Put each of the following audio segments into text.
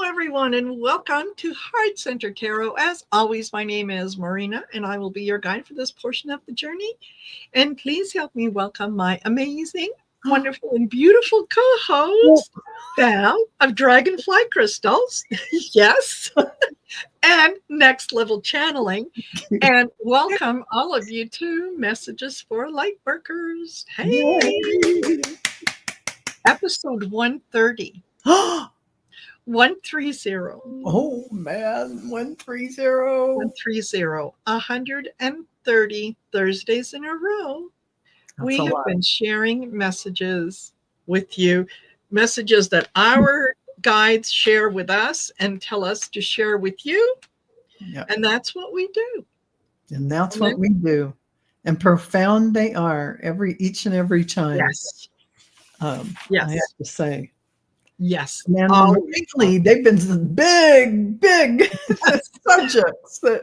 everyone, and welcome to Heart Center Tarot. As always, my name is Marina, and I will be your guide for this portion of the journey. And please help me welcome my amazing, wonderful, and beautiful co-host, Val of Dragonfly Crystals. Yes. And Next Level Channeling. And welcome all of you to Messages for Lightworkers. Hey! Episode 130. 130. Oh man, 130. 130. 130 Thursdays in a row. We have been sharing messages with you, messages that our guides share with us and tell us to share with you. Yep. And that's what we do. And that's what we do. And profound they are each and every time. Yes. Yes. I have to say. Yes. And lately, they've been some big subjects that,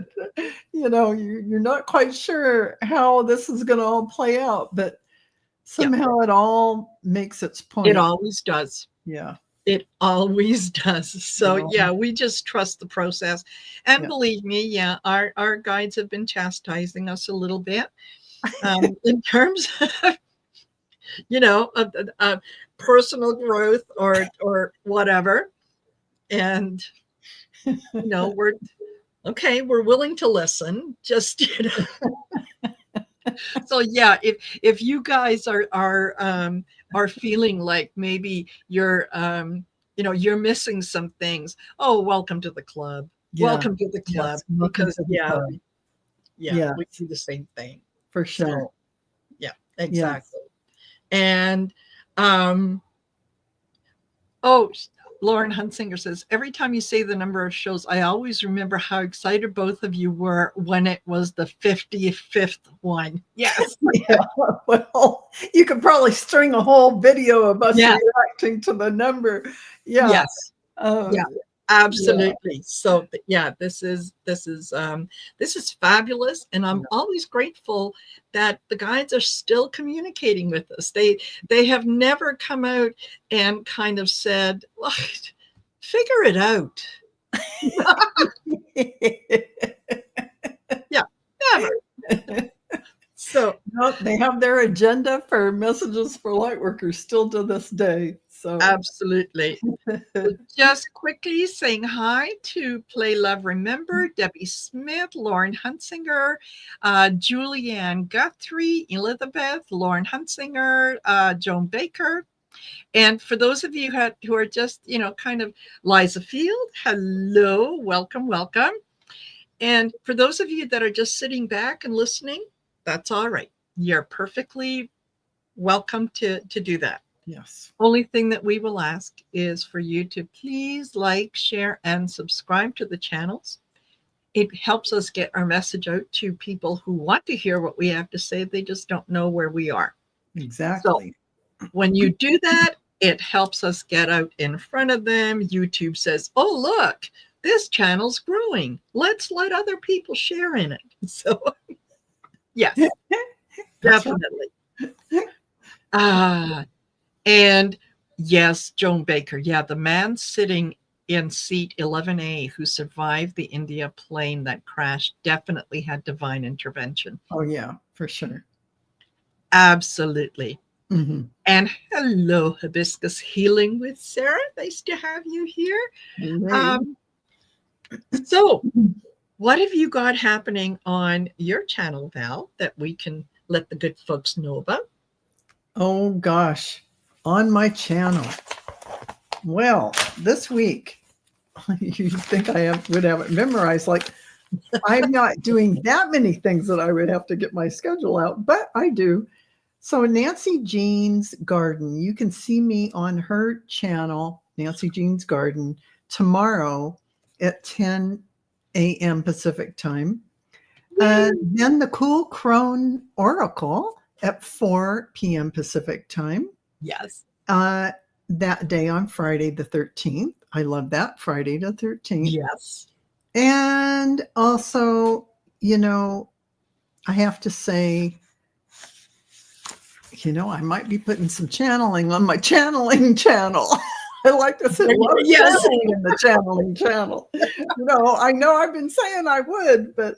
you're not quite sure how this is going to all play out, but somehow it all makes its point. It always does. Yeah. It always does. So, we just trust the process. And believe me, our guides have been chastising us a little bit in terms of, personal growth or whatever. And, we're willing to listen. Just, So if you guys are feeling like maybe you're you're missing some things, welcome to the club. Welcome to the club. Yes, because we see the same thing for sure. So, exactly. Yes. And Lauren Hunsinger says, every time you say the number of shows, I always remember how excited both of you were when it was the 55th one. Yes. Well, you could probably string a whole video of us reacting to the number. Yeah. Yes. Absolutely. So this is fabulous. And I'm always grateful that the guides are still communicating with us. They have never come out and kind of said, well, figure it out. Never. So they have their agenda for Messages for Lightworkers still to this day. So absolutely. Just quickly saying hi to Play Love Remember, Debbie Smith, Lauren Hunsinger, Julianne Guthrie, Elizabeth, Lauren Hunsinger, Joan Baker. And for those of you who are just, kind of Liza Field, hello, welcome. And for those of you that are just sitting back and listening, that's all right. You're perfectly welcome to do that. Yes. Only thing that we will ask is for you to please like, share, and subscribe to the channels. It helps us get our message out to people who want to hear what we have to say. They just don't know where we are. Exactly. So when you do that, it helps us get out in front of them. YouTube says, oh, look, this channel's growing. Let's let other people share in it. So, yes, definitely. And yes, Joan Baker. Yeah, the man sitting in seat 11A who survived the India plane that crashed definitely had divine intervention. Oh, yeah, for sure. Absolutely. Mm-hmm. And hello, Hibiscus Healing with Sarah. Nice to have you here. So what have you got happening on your channel, Val, that we can let the good folks know about? Oh, gosh. On my channel. Well, this week, you'd think I would have it memorized. Like, I'm not doing that many things that I would have to get my schedule out, but I do. So Nancy Jean's Garden, you can see me on her channel, Nancy Jean's Garden, tomorrow at 10 a.m. Pacific time. Then the Cool Crone Oracle at 4 p.m. Pacific time. Yes. That day on Friday the 13th. I love that, Friday the 13th. Yes. And also, I have to say, I might be putting some channeling on my channeling channel. I like to say, love Yes. channeling in the channeling channel. I know I've been saying I would, but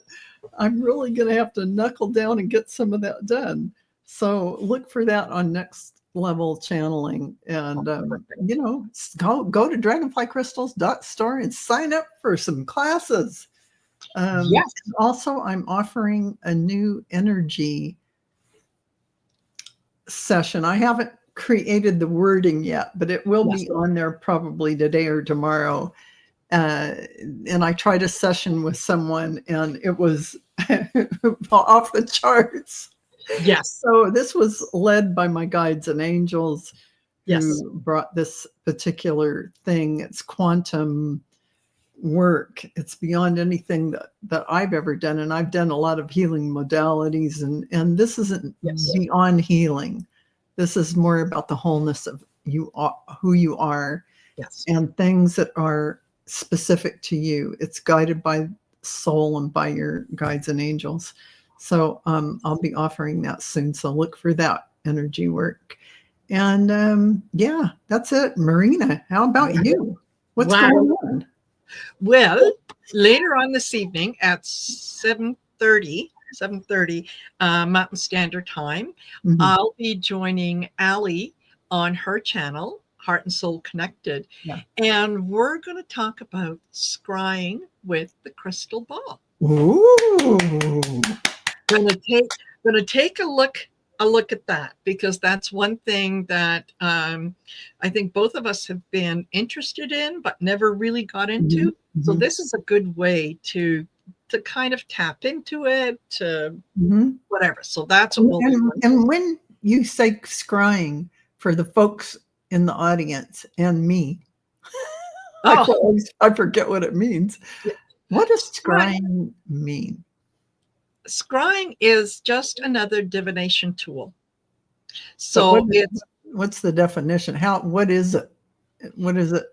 I'm really going to have to knuckle down and get some of that done. So look for that on Next Level Channeling. And, go to dragonflycrystals.store and sign up for some classes. Yes. Also, I'm offering a new energy session. I haven't created the wording yet, but it will be on there probably today or tomorrow. And I tried a session with someone and it was off the charts. Yes. So this was led by my guides and angels who Yes. brought this particular thing. It's quantum work. It's beyond anything that I've ever done. And I've done a lot of healing modalities, and this isn't beyond healing. This is more about the wholeness of who you are, and things that are specific to you. It's guided by soul and by your guides and angels. So I'll be offering that soon. So look for that energy work. And that's it. Marina, how about you? What's going on? Well, later on this evening at 7:30 Mountain Standard Time, I'll be joining Allie on her channel, Heart and Soul Connected. And we're going to talk about scrying with the crystal ball. Ooh. Going to take a look at that, because that's one thing that I think both of us have been interested in but never really got into. So this is a good way to kind of tap into it, whatever. So that's what we'll do. And when you say scrying, for the folks in the audience and me, I forget what it means. What does scrying mean? Scrying is just another divination tool. So what's the definition? What is it? What is it?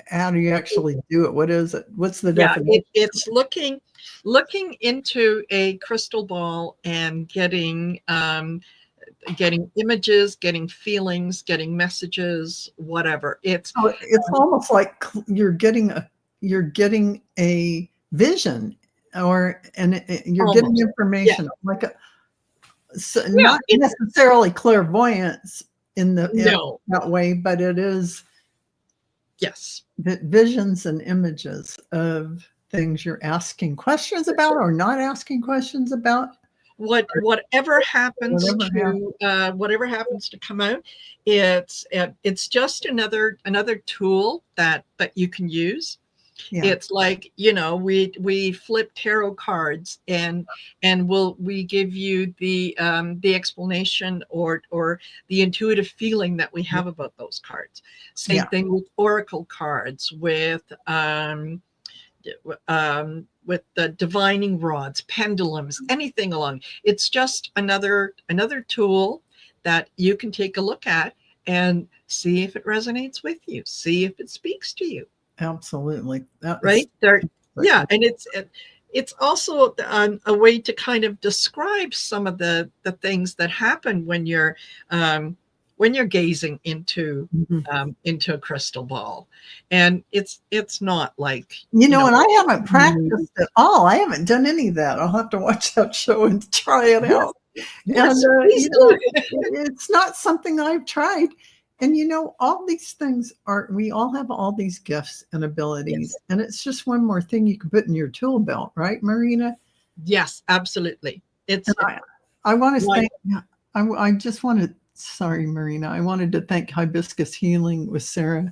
How do you actually do it? What is it? What's the definition? It's looking into a crystal ball and getting images, getting feelings, getting messages, whatever. It's almost like you're getting a vision, you're getting information, like not necessarily clairvoyance in that way, but it is visions and images of things you're asking questions about or not asking questions about. Whatever happens to come out, it's just another tool that you can use. It's like, we flip tarot cards and we give you the explanation or the intuitive feeling that we have about those cards. Same thing with oracle cards, with the divining rods, pendulums, anything along. It's just another tool that you can take a look at and see if it resonates with you, see if it speaks to you. Absolutely. Right there. Yeah. And it's also a way to kind of describe some of the things that happen when you're gazing into a crystal ball. And it's not like, and I haven't practiced at all. I haven't done any of that. I'll have to watch that show and try it out. And it's not something I've tried. And all these things we all have all these gifts and abilities, and it's just one more thing you can put in your tool belt, right, Marina? Yes, absolutely. I want to thank. I just want to. Sorry, Marina. I wanted to thank Hibiscus Healing with Sarah,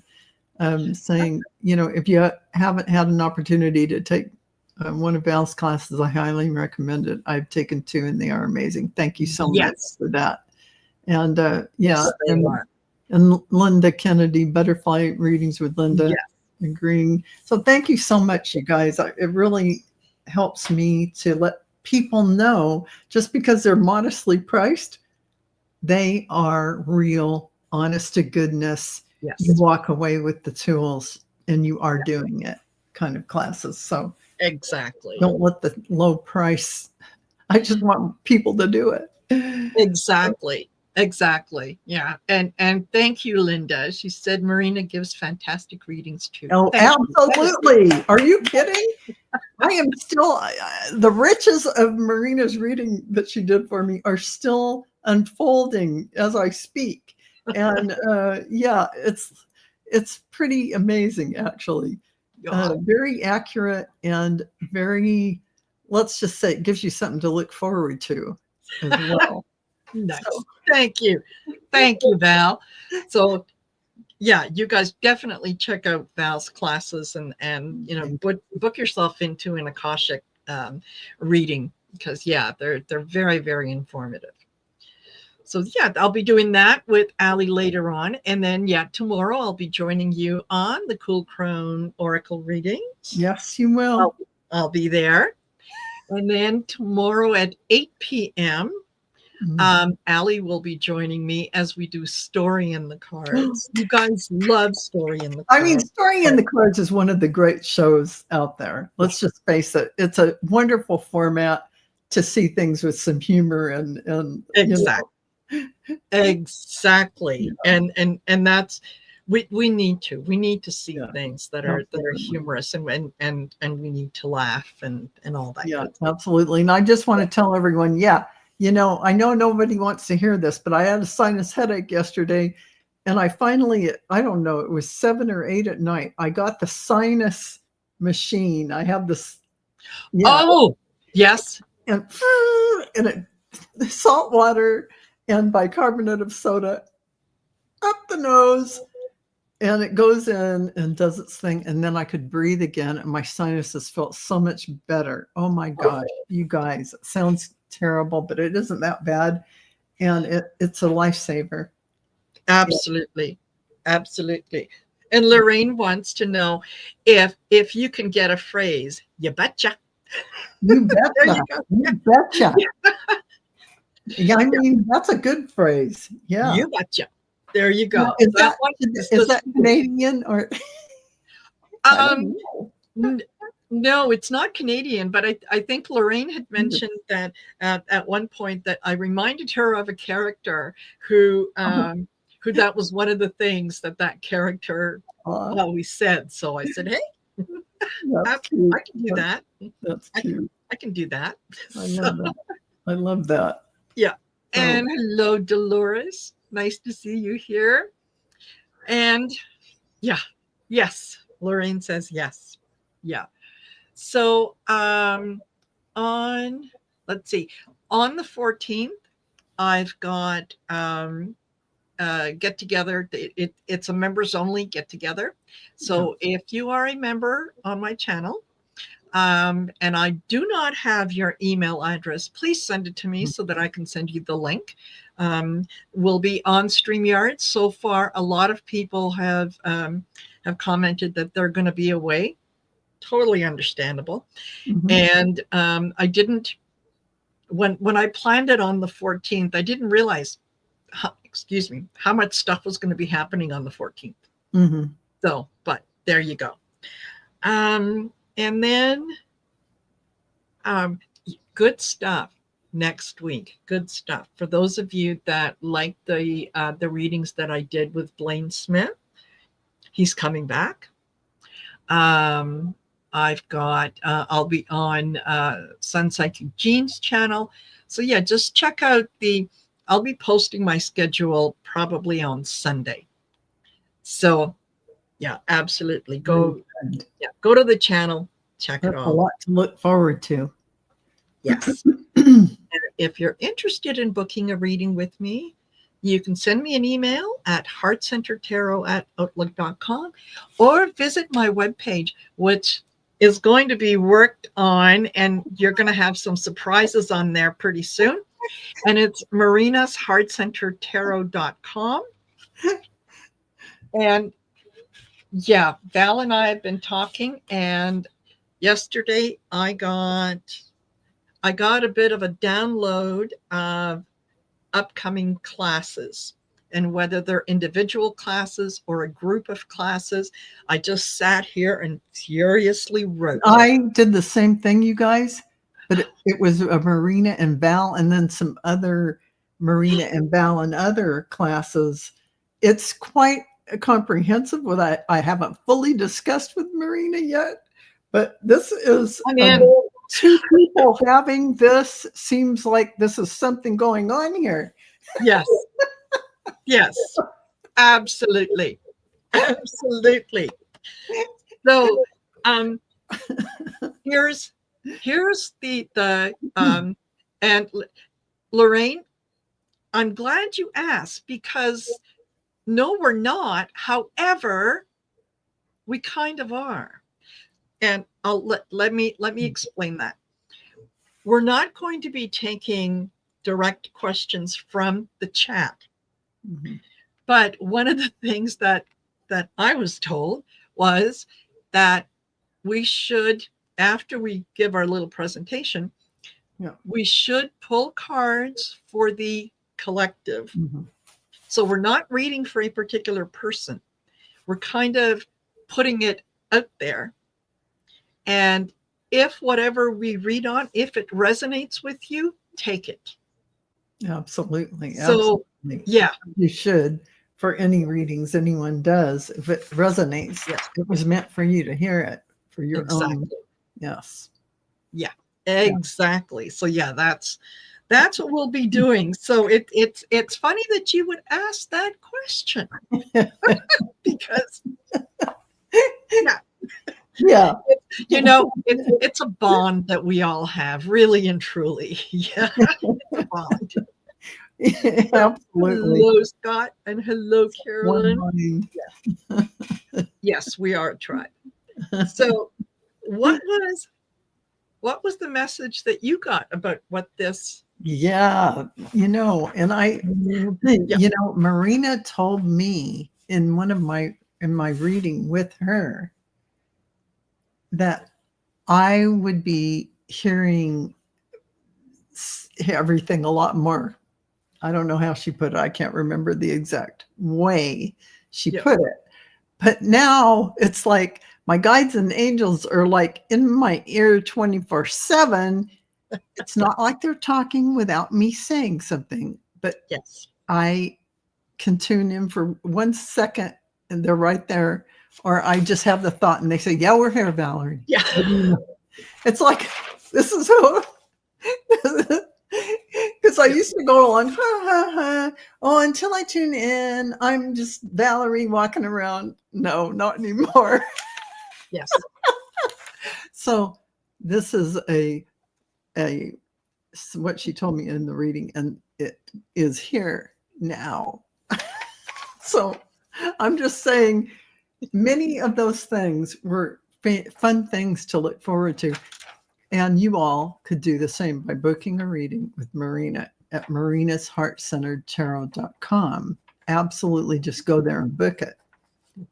saying, if you haven't had an opportunity to take one of Val's classes, I highly recommend it. I've taken 2 and they are amazing. Thank you so much for that. And and Linda Kennedy, Butterfly Readings with Linda, agreeing. So thank you so much, you guys. It really helps me to let people know, just because they're modestly priced, they are real, honest to goodness. You walk away with the tools and you are doing it kind of classes. So exactly. Don't let the low price. I just want people to do it. Exactly. Exactly. Yeah. And thank you, Linda. She said Marina gives fantastic readings too. Oh, Thank you. absolutely. Are you kidding? I am still, the riches of Marina's reading that she did for me are still unfolding as I speak. And yeah, it's pretty amazing, actually. God. Very accurate and very, let's just say, it gives you something to look forward to as well. So, Nice. Thank you. Thank you, Val. So yeah, you guys definitely check out Val's classes and you know book yourself into an Akashic reading because yeah, they're very very informative. So yeah, I'll be doing that with Ali later on, and then yeah, tomorrow I'll be joining you on the Cool Crone Oracle readings. yes, you will. I'll be there, and then tomorrow at 8 p.m. Allie will be joining me as we do Story in the Cards. You guys love Story in the Cards. I mean, Story in the Cards is one of the great shows out there. Let's just face it. It's a wonderful format to see things with some humor and exactly. Exactly. Yeah. And that's we need to see things that are absolutely. humorous and we need to laugh and all that. Yeah, absolutely. And I just want to tell everyone, yeah, you know, I know nobody wants to hear this, but I had a sinus headache yesterday. And I finally, I don't know, it was 7 or 8 at night. I got the sinus machine. I have this. Yeah. Oh, yes. And it, salt water and bicarbonate of soda up the nose. And it goes in and does its thing. And then I could breathe again. And my sinuses felt so much better. Oh my gosh, you guys, it sounds terrible, but it isn't that bad. And it's a lifesaver. Absolutely. Absolutely. And Lorraine wants to know if you can get a phrase, you betcha. You betcha. You betcha. Yeah, I mean, that's a good phrase. Yeah. You betcha. There you go. Now, is that Canadian or? No, it's not Canadian, but I think Lorraine had mentioned that at one point that I reminded her of a character who that was one of the things that character always said. So I said, hey, I can do that. That's cute. I can do that. I love that. I love that. Yeah. And hello, Dolores. Nice to see you here. And yeah, yes. Lorraine says yes. Yeah. So let's see, on the 14th, I've got get together. It's a members only get together. So if you are a member on my channel, and I do not have your email address, please send it to me so that I can send you the link. We'll be on StreamYard. So far, a lot of people have commented that they're going to be away. Totally understandable. And I didn't, when I planned it on the 14th, I didn't realize, how much stuff was going to be happening on the 14th. So, but there you go. And then good stuff next week. Good stuff. For those of you that like the readings that I did with Blaine Smith, he's coming back. I've got, I'll be on Sun Psychic Jean's channel. So yeah, just check out I'll be posting my schedule probably on Sunday. So yeah, absolutely. Go to the channel, check it out. A lot to look forward to. Yes. If you're interested in booking a reading with me, you can send me an email at heartcentertarot@outlook.com or visit my webpage, which is going to be worked on, and you're going to have some surprises on there pretty soon. And it's marinasheartcentertarot.com. And yeah, Val and I have been talking, and yesterday I got a bit of a download of upcoming classes, and whether they're individual classes or a group of classes. I just sat here and furiously wrote. I did the same thing, you guys, but it was a Marina and Val and then some other Marina and Val and other classes, it's quite comprehensive. What I haven't fully discussed with Marina yet, but this is two people having this. Seems like this is something going on here. Yes. Yes. Absolutely. Absolutely. So here's the and Lorraine, I'm glad you asked, because no, we're not. However, we kind of are. And let me explain that. We're not going to be taking direct questions from the chat. Mm-hmm. But one of the things that I was told was that we should, after we give our little presentation, we should pull cards for the collective. Mm-hmm. So we're not reading for a particular person. We're kind of putting it out there. And if whatever we read on, if it resonates with you, take it. Absolutely. So, absolutely. Yeah. You should, for any readings anyone does, if it resonates, yes, it was meant for you to hear it, for your own. Yes. Yeah, exactly. So yeah, that's what we'll be doing. So it's funny that you would ask that question. Because yeah, you know, it's a bond that we all have, really and truly. Yeah, it's a bond. Absolutely. Hello, Scott, and hello, Carolyn. Yes, we are a tribe. So what was the message that you got about what this? Yeah, and I, Marina told me in my reading with her that I would be hearing everything a lot more. I don't know how she put it. I can't remember the exact way she put it. But now it's like my guides and angels are like in my ear 24/7. It's not like they're talking without me saying something, but yes, I can tune in for 1 second and they're right there. Or I just have the thought and they say, yeah, we're here, Valerie. Yeah. It's like, this is how, because I used to go along, ha, ha, ha. Oh, until I tune in, I'm just Valerie walking around. No, not anymore. Yes. So this is what she told me in the reading, and it is here now. So I'm just saying many of those things were fun things to look forward to. And you all could do the same by booking a reading with Marina at marinasheartcenteredtarot.com. Absolutely just go there and book it.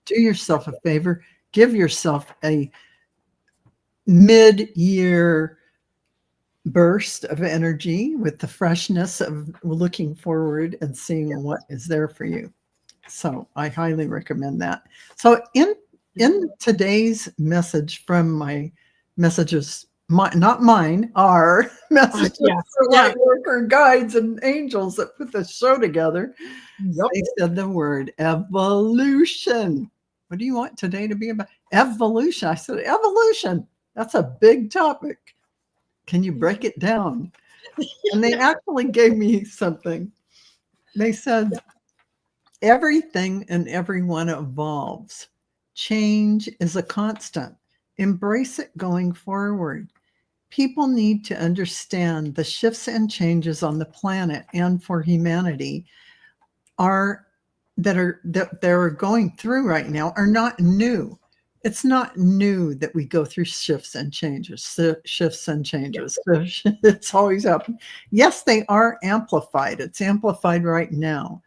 Do yourself a favor. Give yourself a mid-year burst of energy with the freshness of looking forward and seeing what is there for you. So I highly recommend that. So in today's message from my messages, not mine, our messages for Lightworker guides and angels that put the show together, they said the word evolution. What do you want today to be about? Evolution. I said, evolution. That's a big topic. Can you break it down? And they actually gave me something. They said, everything and everyone evolves. Change is a constant. Embrace it going forward. People need to understand the shifts and changes on the planet and for humanity that they're going through right now are not new. It's not new that we go through shifts and changes. It's always happened. Yes, they are amplified. It's amplified right now,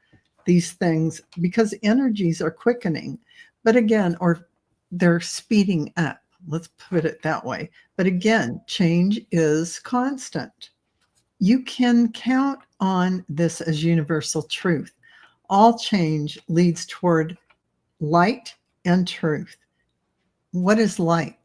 these things, because energies are quickening. But again, or they're speeding up. Let's put it that way. But again, change is constant. You can count on this as universal truth. All change leads toward light and truth. What is light?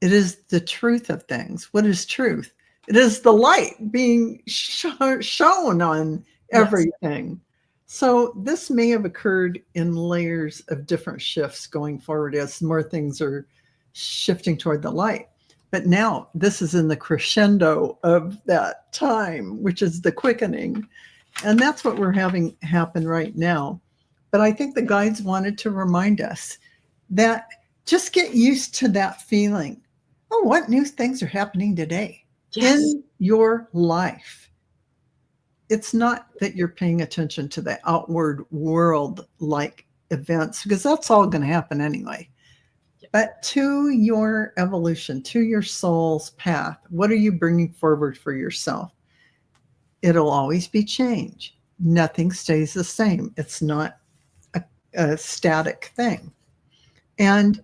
It is the truth of things. What is truth? It is the light being shown on everything. So this may have occurred in layers of different shifts going forward as more things are shifting toward the light. But now this is in the crescendo of that time, which is the quickening. And that's what we're having happen right now. But I think the guides wanted to remind us that just get used to that feeling. Oh, what new things are happening today in your life? It's not that you're paying attention to the outward world like events, because that's all going to happen anyway. But to your evolution, to your soul's path, what are you bringing forward for yourself? It'll always be change. Nothing stays the same. It's not a static thing. And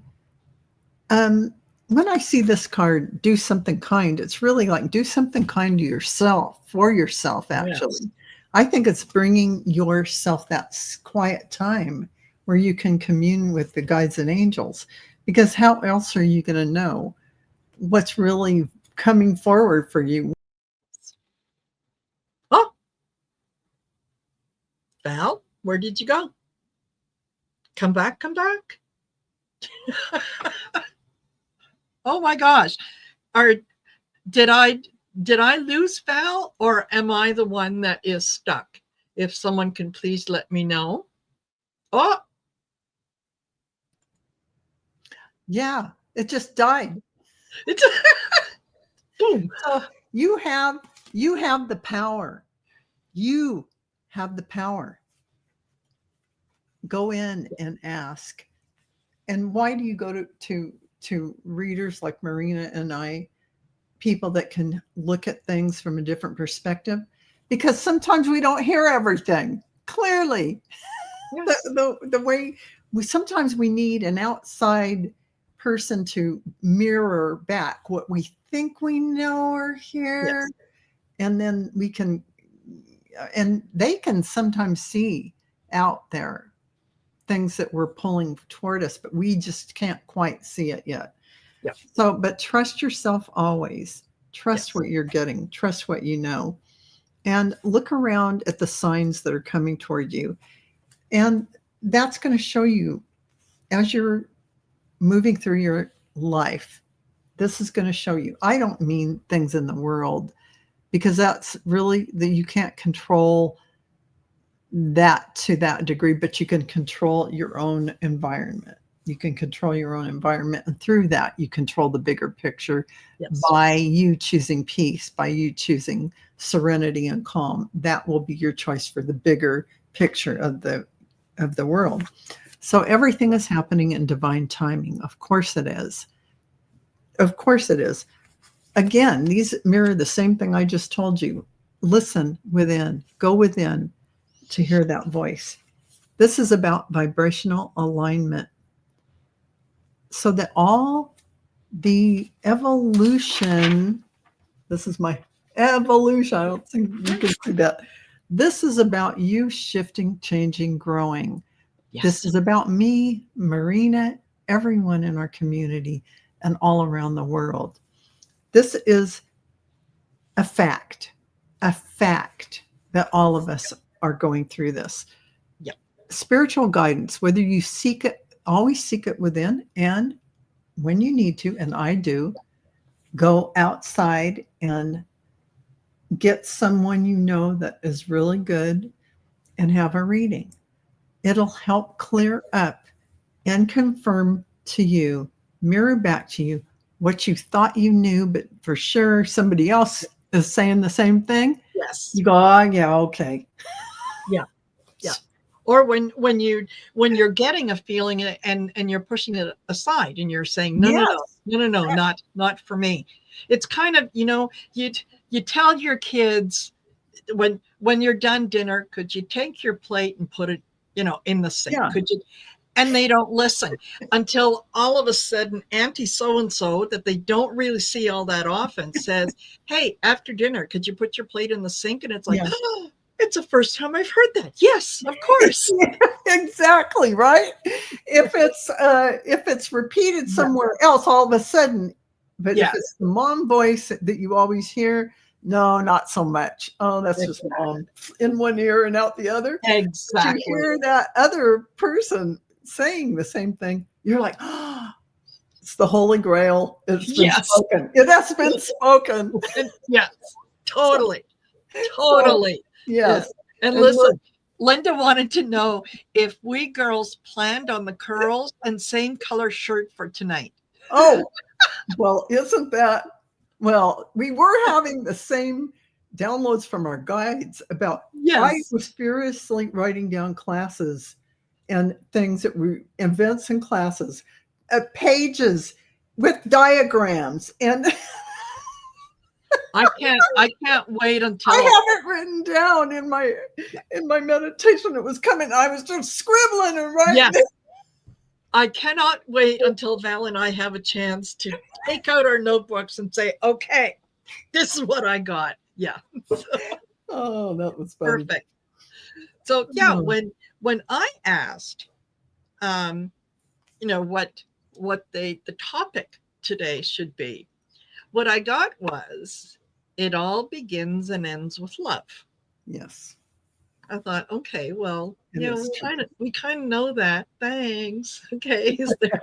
when I see this card, do something kind, it's really like do something kind to yourself, for yourself, actually. Yes. I think it's bringing yourself that quiet time where you can commune with the guides and angels, because how else are you going to know what's really coming forward for you? Oh, Val, where did you go? Come back, come back. Oh my gosh. Did I lose Val, or am I the one that is stuck? If someone can please let me know. Oh. Yeah, it just died. It's boom. So you have the power. You have the power. Go in and ask. And why do you go to readers like Marina and I, people that can look at things from a different perspective? Because sometimes we don't hear everything clearly. Yes. The way sometimes we need an outside person to mirror back what we think we know or hear. Yes. And then we can, and they can sometimes see out there things that we're pulling toward us, but we just can't quite see it yet. Yep. So, but trust yourself always. Trust what you're getting. Trust what you know. And look around at the signs that are coming toward you. And that's going to show you as you're moving through your life. This is going to show you. I don't mean things in the world, because that's really that you can't control that to that degree, but you can control your own environment. You can control your own environment, and through that you control the bigger picture. Yes. By you choosing peace, by you choosing serenity and calm. That will be your choice for the bigger picture of the world. So everything is happening in divine timing. Of course it is. Of course it is. Again, these mirror the same thing I just told you. Listen within, go within to hear that voice. This is about vibrational alignment, so that all the evolution, this is my evolution, I don't think you can see that. This is about you shifting, changing, growing. Yes. This is about me, Marina, everyone in our community and all around the world. This is a fact that all of us are going through this. Yep. Spiritual guidance, whether you seek it, always seek it within, and when you need to, and I do, go outside and get someone you know that is really good and have a reading. It'll help clear up and confirm to you, mirror back to you what you thought you knew, but for sure somebody else is saying the same thing. Yes. You go, oh yeah, okay. Yeah. Yeah. Or when you're getting a feeling and you're pushing it aside and you're saying, no, yes. no, not for me. It's kind of, you tell your kids when you're done dinner, could you take your plate and put it, in the sink? Yeah. Could you? And they don't listen until all of a sudden Auntie so-and-so that they don't really see all that often says, hey, after dinner, could you put your plate in the sink? And it's like, oh, it's the first time I've heard that. Yes, of course. Exactly, right? If it's repeated somewhere else all of a sudden, but if it's the mom voice that you always hear, No, not so much. Oh, that's just mom in one ear and out the other. Exactly. To hear that other person saying the same thing, you're like, oh, it's the Holy Grail. It's been spoken. It has been spoken. Yes, totally. Totally. So, yes. And listen, Linda wanted to know if we girls planned on the curls and same color shirt for tonight. Oh, well, isn't that, well, we were having the same downloads from our guides about, I was furiously writing down classes and things that were events and classes, pages with diagrams, and I can't wait until I have it written down in my meditation. It was coming. I was just scribbling and writing. Yes. I cannot wait until Val and I have a chance to take out our notebooks and say, okay, this is what I got. Yeah. Oh, that was funny. Perfect. So yeah, when I asked, what the topic today should be, what I got was, it all begins and ends with love. Yes. I thought, okay, well, we kind of know that. Thanks. Okay. Is there...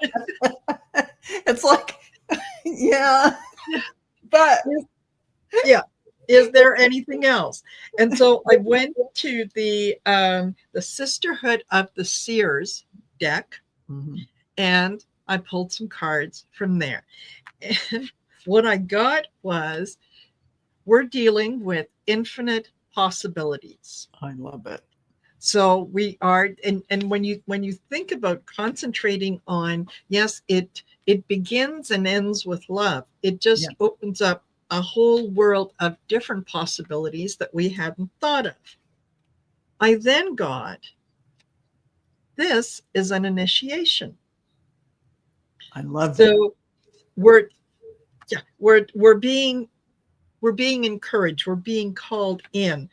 It's like, yeah. But yeah. Is there anything else? And so I went to the Sisterhood of the Seers deck, and I pulled some cards from there. And what I got was, we're dealing with infinite possibilities. I love it. So we are, and when you think about concentrating on, yes, it begins and ends with love. It just opens up a whole world of different possibilities that we hadn't thought of. I then got, this is an initiation. I love that. So we're being encouraged, we're being called in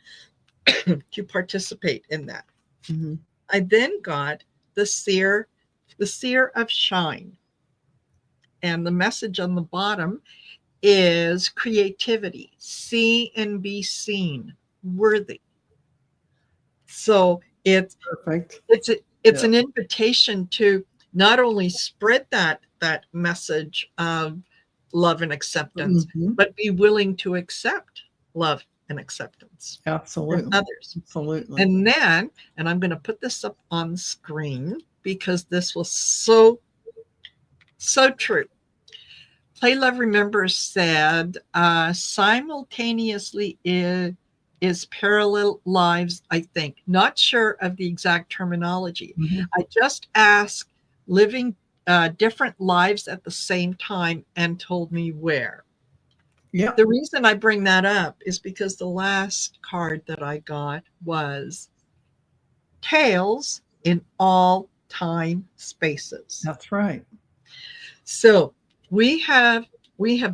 to participate in that. I then got the seer of shine, and the message on the bottom is creativity, see and be seen, worthy. So it's perfect. It's an invitation to not only spread that message of love and acceptance, but be willing to accept love and acceptance. Absolutely. From others. Absolutely. And then, and I'm going to put this up on screen because this was so true. Play Love Remember said, simultaneously is parallel lives, I think. Not sure of the exact terminology. I just asked living different lives at the same time and told me where. Yeah. The reason I bring that up is because the last card that I got was Tales in All Time Spaces. That's right. So we have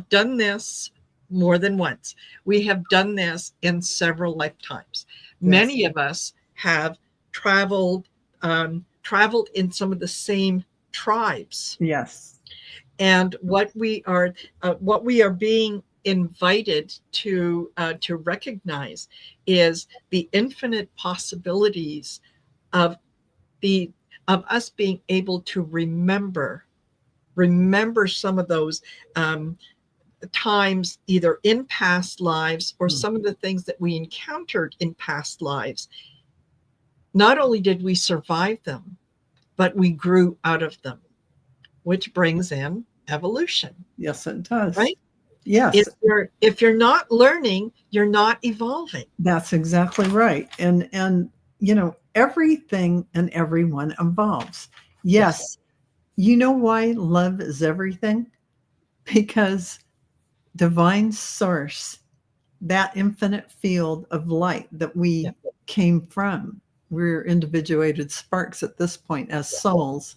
done this more than once. We have done this in several lifetimes. Many of us have traveled in some of the same tribes. Yes. And what we are being invited to recognize is the infinite possibilities of us being able to remember some of those times, either in past lives or some of the things that we encountered in past lives. Not only did we survive them, but we grew out of them, which brings in evolution. Yes, it does. Right? Yes. If you're not learning, you're not evolving. That's exactly right. And everything and everyone evolves. Yes. You know why love is everything? Because divine source, that infinite field of light that we came from, we're individuated sparks at this point as souls.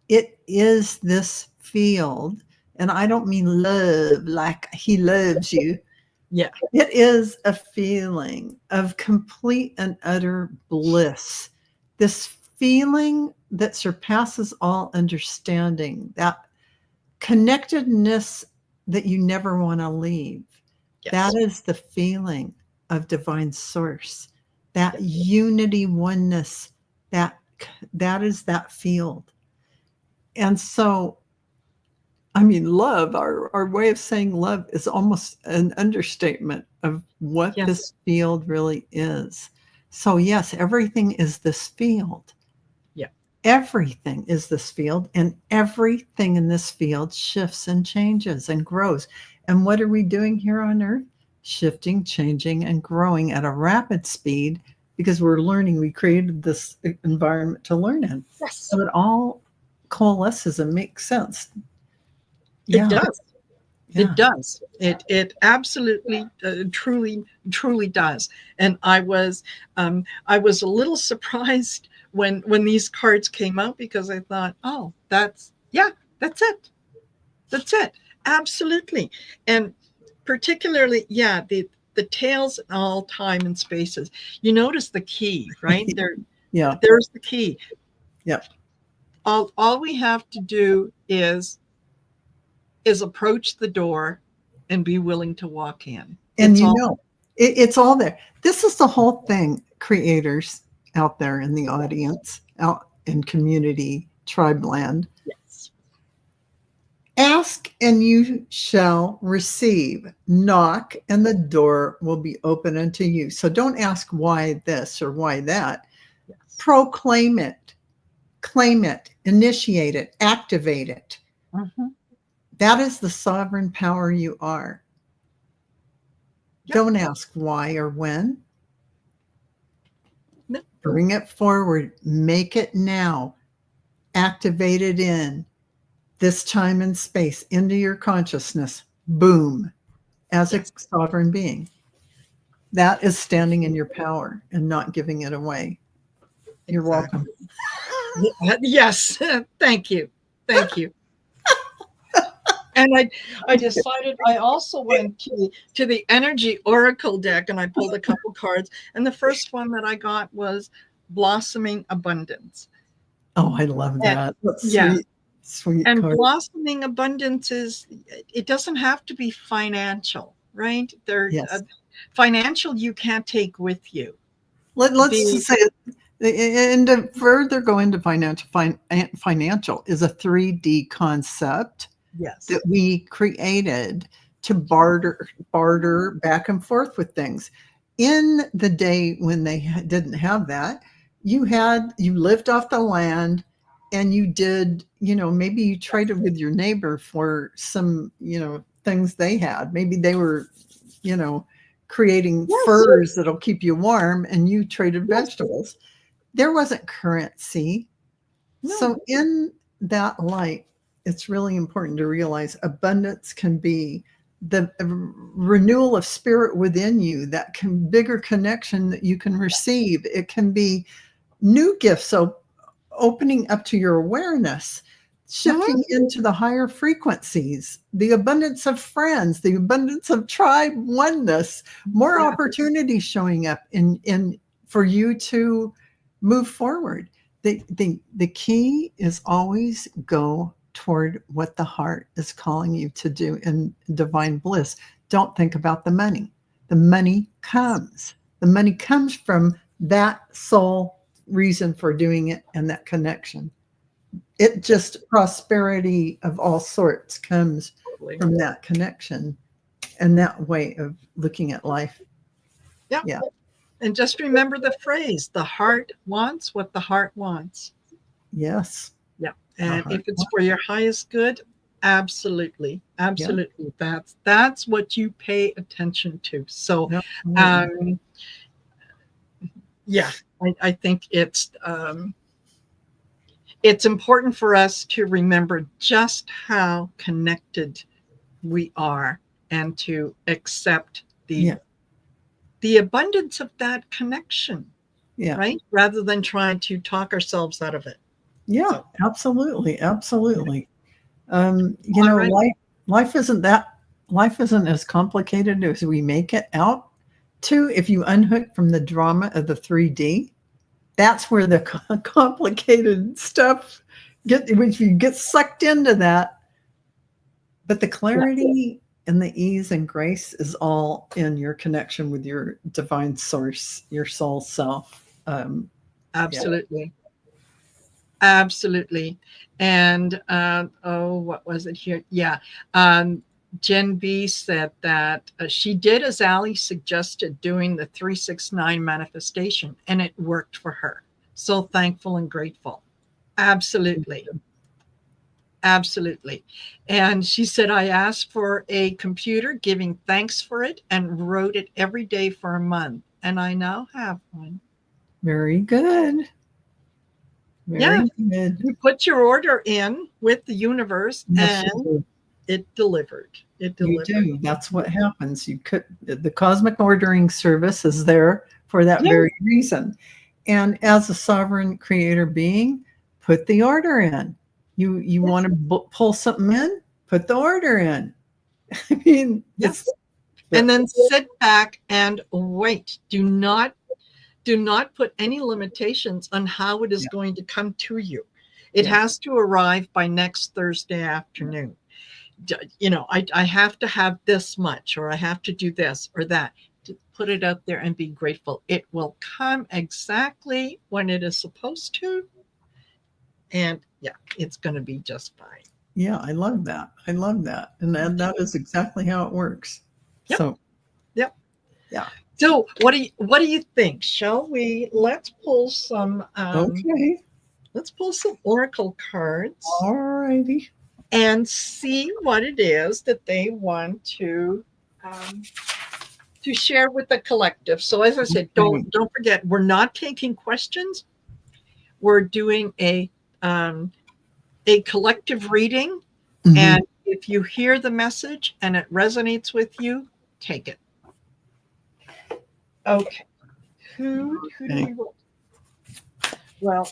It is this field, and I don't mean love like he loves you. Yeah. It is a feeling of complete and utter bliss. This feeling that surpasses all understanding, that connectedness that you never want to leave. That Yes. is the feeling of divine source, that Yes. unity, oneness, that is that field. And so, I mean, love, our way of saying love is almost an understatement of what Yes. this field really is. So, yes, everything is this field. Yeah. Everything is this field, and everything in this field shifts and changes and grows. And what are we doing here on Earth? Shifting, changing, and growing at a rapid speed because we're learning. We created this environment to learn in. Yes. So it all coalesces and makes sense. It Yeah. does. Yeah. It does. It absolutely, truly does. And I was a little surprised when these cards came out because I thought, oh, that's it. That's it. Absolutely. And particularly, the tails in all time and spaces. You notice the key, right? Yeah. There's the key. Yep. All we have to do is approach the door and be willing to walk in. And It's all it's all there. This is the whole thing, creators out there in the audience, out in community, tribe land. yes. Ask and you shall receive. Knock and the door will be open unto you. So don't ask why this or why that. Yes. Proclaim it, claim it, initiate it, activate it. Mhm. That is the sovereign power you are. Yep. Don't ask why or when. No. Bring it forward. Make it now. Activate it in this time and space into your consciousness. Boom. As Yes. a sovereign being. That is standing in your power and not giving it away. You're Exactly. welcome. Yes. Thank you. Thank you. And I decided I also went to the energy oracle deck and I pulled a couple cards. And the first one that I got was blossoming abundance. Oh, I love that. That's Yeah. sweet. Sweet And card. blossoming abundance it doesn't have to be financial, right? Yes. Financial you can't take with you. Let's just say, and to further go into financial is a 3D concept Yes. that we created to barter back and forth with things. In the day when they didn't have that, you lived off the land and you did, maybe you traded with your neighbor for some, things they had. Maybe they were, creating furs that'll keep you warm and you traded vegetables. There wasn't currency. No. So in that light, it's really important to realize abundance can be the renewal of spirit within you, that bigger connection that you can receive. It can be new gifts. So opening up to your awareness, shifting into the higher frequencies, the abundance of friends, the abundance of tribe oneness, more opportunities showing up in for you to move forward. The key is always go toward what the heart is calling you to do in divine bliss. Don't think about the money. The money comes. The money comes from that soul reason for doing it and that connection. It just prosperity of all sorts comes from that connection and that way of looking at life. Yeah. And just remember the phrase, the heart wants what the heart wants. Yes. Yeah. And if it's for your highest good, absolutely. Absolutely. Yeah. That's what you pay attention to. So yeah, I think it's important for us to remember just how connected we are and to accept the abundance of that connection, right? Rather than trying to talk ourselves out of it. Yeah, so. Absolutely. Absolutely. Life isn't as complicated as we make it out to. If you unhook from the drama of the 3D, that's where the complicated stuff if you get sucked into that. But the clarity And the ease and grace is all in your connection with your divine source, your soul self. Absolutely. Absolutely. And what was it here? Yeah. Jen B said that she did as Ali suggested, doing the 369 manifestation, and it worked for her. So thankful and grateful. Absolutely. Absolutely. And she said, I asked for a computer, giving thanks for it, and wrote it every day for a month. And I now have one. Very good. Very good. You put your order in with the universe, Yes, and it delivered. It delivered. You do. That's what happens. You could, the cosmic ordering service is there for that very reason. And as a sovereign creator being, put the order in. You want to pull something in, put the order in. I mean, and then sit back and wait. Do not put any limitations on how it is going to come to you. It has to arrive by next Thursday afternoon. You know, I have to have this much, or I have to do this or that. To put it out there and be grateful. It will come exactly when it is supposed to. And it's going to be just fine. Yeah, I love that. I love that. And that is exactly how it works. Yep. So, yeah. So what do you think? Shall we? Let's pull some. Okay. Let's pull some oracle cards. All righty. And see what it is that they want to share with the collective. So as I said, don't forget, we're not taking questions. We're doing a collective reading. Mm-hmm. And if you hear the message and it resonates with you, take it. Okay. Who do we want? Well,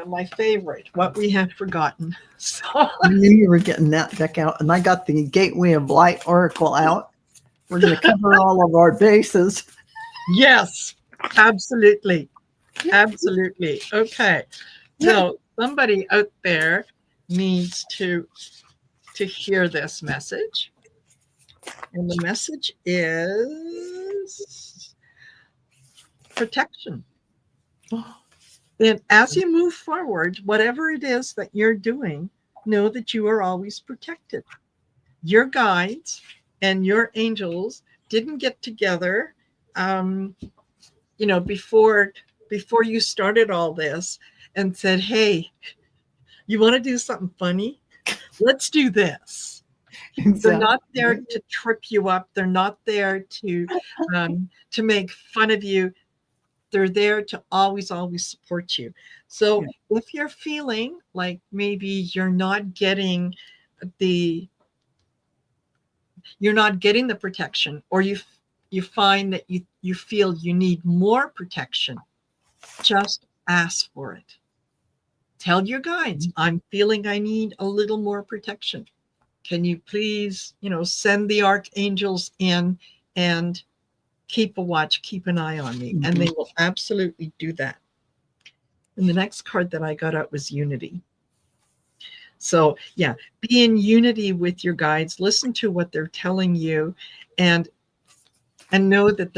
my favorite, what we had forgotten. So I knew you were getting that deck out, and I got the Gateway of Light Oracle out. We're going to cover all of our bases. Yes, absolutely. Absolutely. Okay. So somebody out there needs to hear this message. And the message is protection. And as you move forward, whatever it is that you're doing, know that you are always protected. Your guides and your angels didn't get together, before you started all this and said, hey, you want to do something funny? Let's do this. Exactly. They're not there to trip you up. They're not there to make fun of you. They're there to always, always support you. So if you're feeling like maybe you're not getting the protection, or you find that you feel you need more protection, just ask for it. Tell your guides, I'm feeling I need a little more protection. Can you please, send the archangels in and keep a watch, keep an eye on me. Mm-hmm. And they will absolutely do that. And the next card that I got out was unity. So be in unity with your guides, listen to what they're telling you, and know that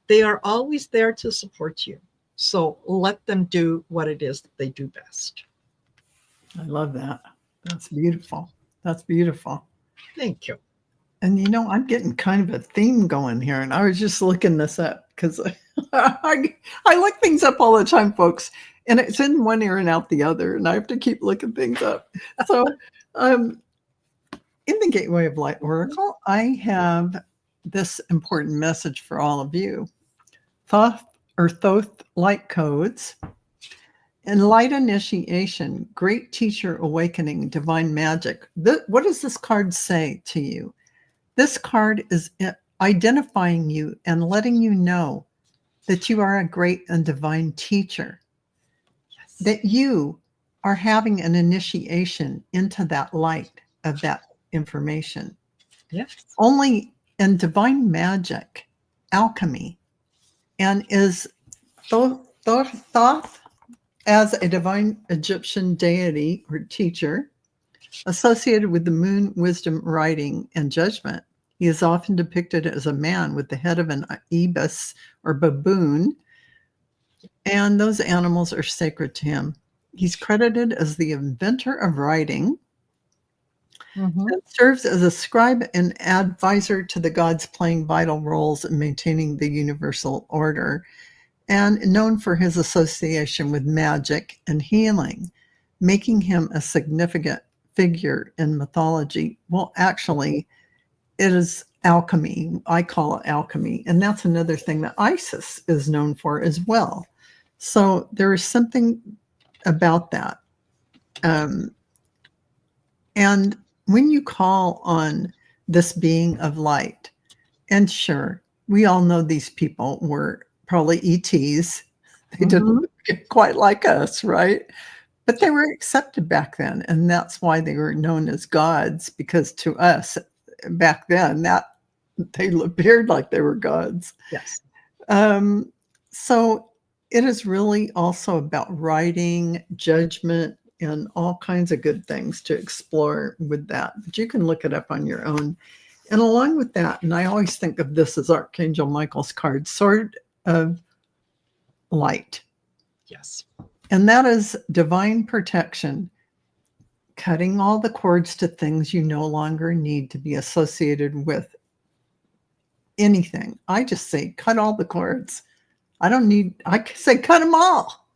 they are always there to support you. So let them do what it is that they do best. I love that. That's beautiful. That's beautiful. Thank you. And I'm getting kind of a theme going here, and I was just looking this up because I look things up all the time, folks, and it's in one ear and out the other, and I have to keep looking things up. So, in the Gateway of Light Oracle, I have this important message for all of you: Thoth light codes. And light initiation, great teacher awakening, divine magic. What does this card say to you? This card is identifying you and letting you know that you are a great and divine teacher. Yes. That you are having an initiation into that light of that information. Yes. Only in divine magic, alchemy, and is Thoth as a divine Egyptian deity or teacher, Associated with the moon, wisdom, writing, and judgment, he is often depicted as a man with the head of an ibis or baboon, and those animals are sacred to him. He's credited as the inventor of writing and serves as a scribe and advisor to the gods, playing vital roles in maintaining the universal order, and known for his association with magic and healing, making him a significant figure in mythology. Well, actually, it is alchemy. I call it alchemy. And that's another thing that Isis is known for as well. So there is something about that. And when you call on this being of light, and sure, we all know these people were probably ETs. They didn't look quite like us, right? But they were accepted back then, and that's why they were known as gods, because to us back then, that they appeared like they were gods. Yes. So it is really also about writing, judgment, and all kinds of good things to explore with that. But you can look it up on your own. And along with that, and I always think of this as Archangel Michael's card, Sword of Light. Yes. And that is divine protection, cutting all the cords to things you no longer need to be associated with anything. I just say, cut all the cords. I say, cut them all.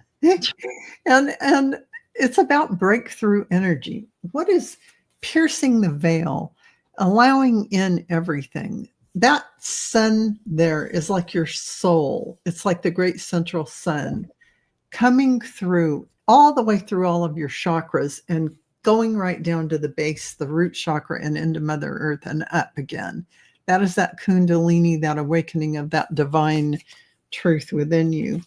and it's about breakthrough energy. What is piercing the veil, allowing in everything? That sun there is like your soul. It's like the great central sun coming through all the way through all of your chakras and going right down to the base, the root chakra, and into Mother Earth and up again. That is that Kundalini, that awakening of that divine truth within you.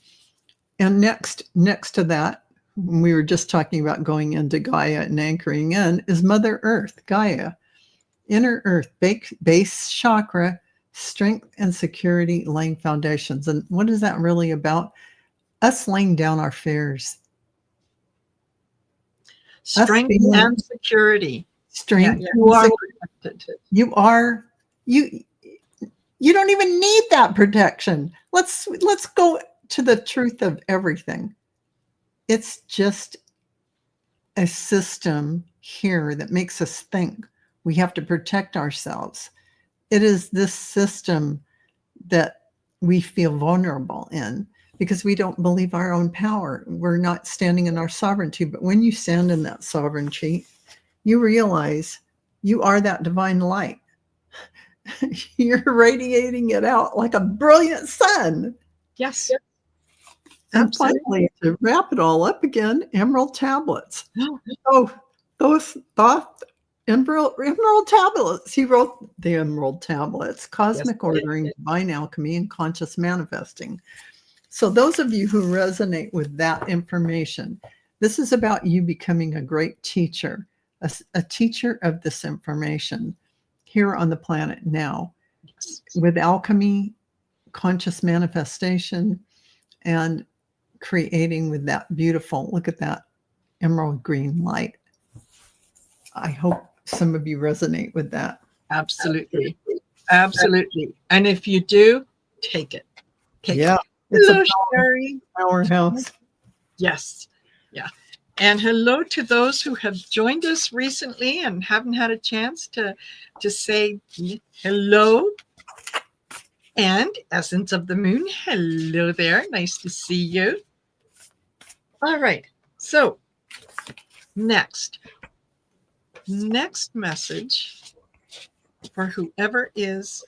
And next to that, we were just talking about going into Gaia and anchoring in, is Mother Earth, Gaia, inner Earth, base chakra, strength and security, laying foundations. And what is that really about? Us laying down our fears. Strength and security. Strength. Yeah, you are protected. You don't even need that protection. Let's go to the truth of everything. It's just a system here that makes us think we have to protect ourselves. It is this system that we feel vulnerable in because we don't believe our own power. We're not standing in our sovereignty. But when you stand in that sovereignty, you realize you are that divine light. You're radiating it out like a brilliant sun. Yes. And finally, to wrap it all up again, emerald tablets. Oh, those emerald tablets. He wrote the emerald tablets, cosmic ordering, divine alchemy, and conscious manifesting. So those of you who resonate with that information, this is about you becoming a great teacher, a teacher of this information here on the planet now, with alchemy, conscious manifestation, and creating with that beautiful, look at that emerald green light. I hope some of you resonate with that. Absolutely. Absolutely. And if you do, take it. Yeah. Hello, Sherry. Powerhouse. Yes. Yeah. And hello to those who have joined us recently and haven't had a chance to say hello. And Essence of the Moon, hello there. Nice to see you. All right. So next message for whoever this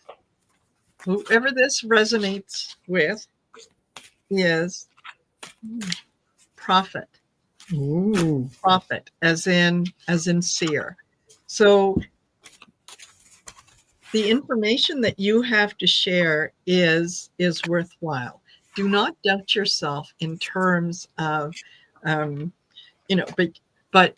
resonates with is prophet. Ooh. Prophet, as in seer. So the information that you have to share is worthwhile. Do not doubt yourself in terms of, but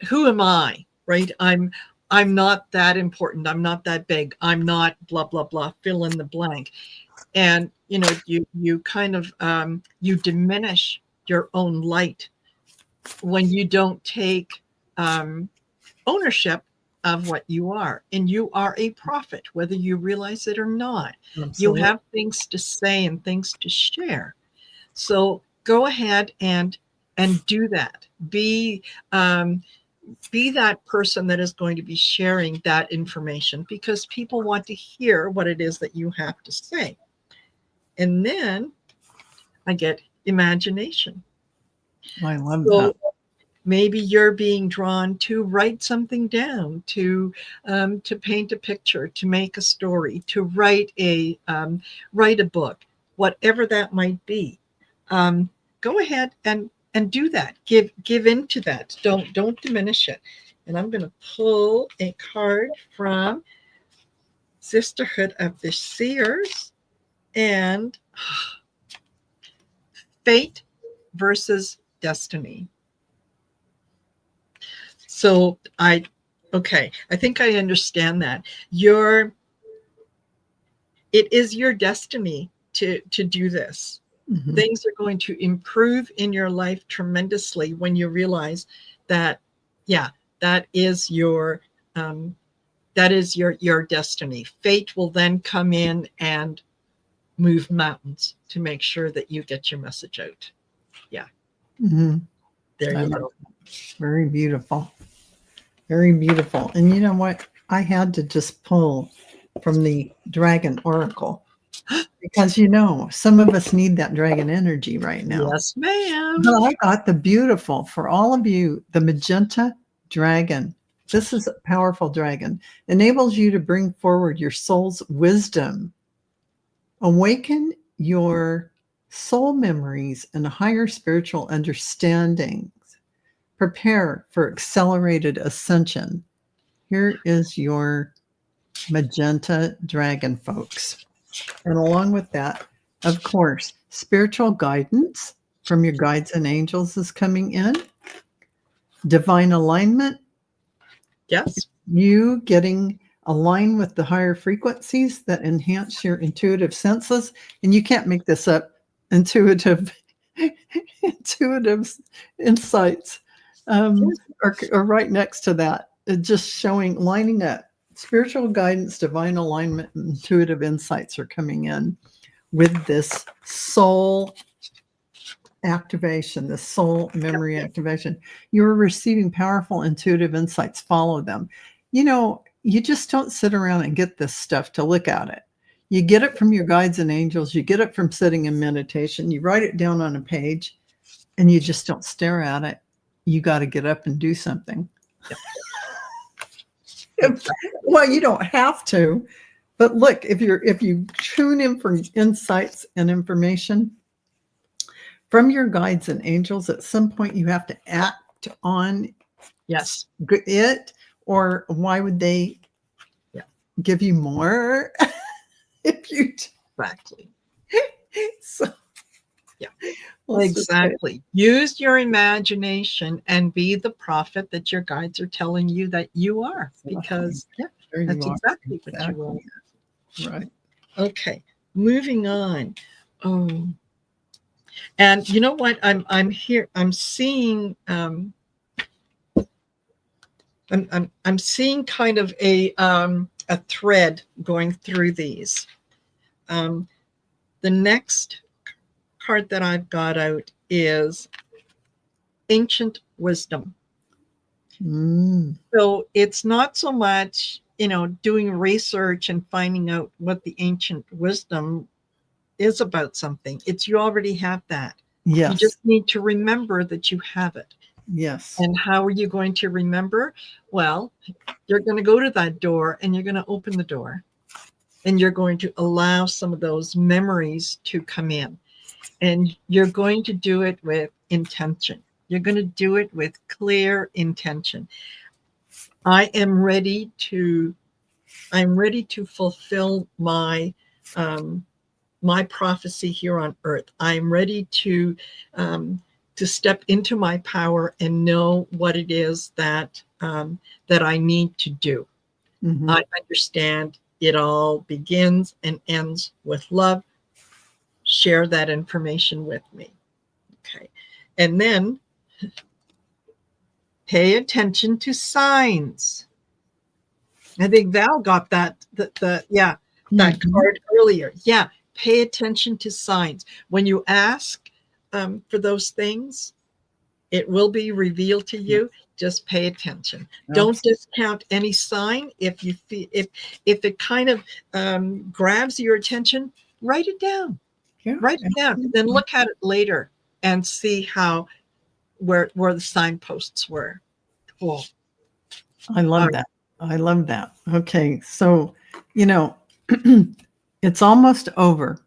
who am I, right? I'm not that important. I'm not that big. I'm not blah, blah, blah, fill in the blank. And, you kind of, you diminish your own light when you don't take ownership of what you are. And you are a prophet, whether you realize it or not. You Absolutely. have things to say and things to share. So go ahead and do that. Be that person that is going to be sharing that information, because people want to hear what it is that you have to say. And then I get imagination. I love that. So maybe you're being drawn to write something down, to paint a picture, to make a story, to write a book, whatever that might be. Go ahead and do that. Give into that. Don't diminish it. And I'm going to pull a card from Sisterhood of the Seers, and fate versus destiny. So I think I understand that. It is your destiny to do this. Mhm. Things are going to improve in your life tremendously when you realize that, yeah, that is your your destiny. Fate will then come in and move mountains to make sure that you get your message out. Yeah, Mhm. there I you love go. that. Very beautiful. Very beautiful. And you know what? I had to just pull from the Dragon Oracle because, some of us need that dragon energy right now. Yes, ma'am. But I got the beautiful for all of you, the magenta dragon. This is a powerful dragon. Enables you to bring forward your soul's wisdom, awaken your soul memories and higher spiritual understandings, prepare for accelerated ascension. Here is your magenta dragon, folks. And along with that, of course, spiritual guidance from your guides and angels is coming in. Divine alignment, Yes. you getting aligned with the higher frequencies that enhance your intuitive senses. And you can't make this up. Intuitive insights are right next to that. Just showing, lining up. Spiritual guidance, divine alignment, and intuitive insights are coming in with this soul activation, the soul memory activation. You're receiving powerful intuitive insights. Follow them. You just don't sit around and get this stuff to look at it. You get it from your guides and angels. You get it from sitting in meditation. You write it down on a page, and you just don't stare at it. You got to get up and do something. Well, you don't have to, but look, if you tune in for insights and information from your guides and angels, at some point you have to act on Yes. it, or why would they give you more if you Exactly. so Yeah. let's just say, Exactly. Use your imagination and be the prophet that your guides are telling you that you are, because there that's you are. exactly what you are. Exactly. Right. Okay. Moving on. Oh, and you know what? I'm here. I'm seeing I'm seeing kind of a thread going through these. The next card that I've got out is ancient wisdom. Mm. So it's not so much, doing research and finding out what the ancient wisdom is about something. It's you already have that. You Yes. just need to remember that you have it. Yes. And how are you going to remember? Well, you're going to go to that door and you're going to open the door and you're going to allow some of those memories to come in. And you're going to do it with intention. You're going to do it with clear intention. I'm ready to fulfill my prophecy here on earth. I'm ready to step into my power and know what it is that I need to do. Mm-hmm. I understand it all begins and ends with love. Share that information with me. Okay. And then Pay attention to signs. I think Val got that that card earlier. Yeah, pay attention to signs. When you ask for those things, it will be revealed to you. Just pay attention. Don't discount any sign. If you feel if it kind of grabs your attention, write it down. Yeah, Write it down. Then look at it later and see how where the signposts were. Cool. I love that. I love that. Okay, so it's almost over.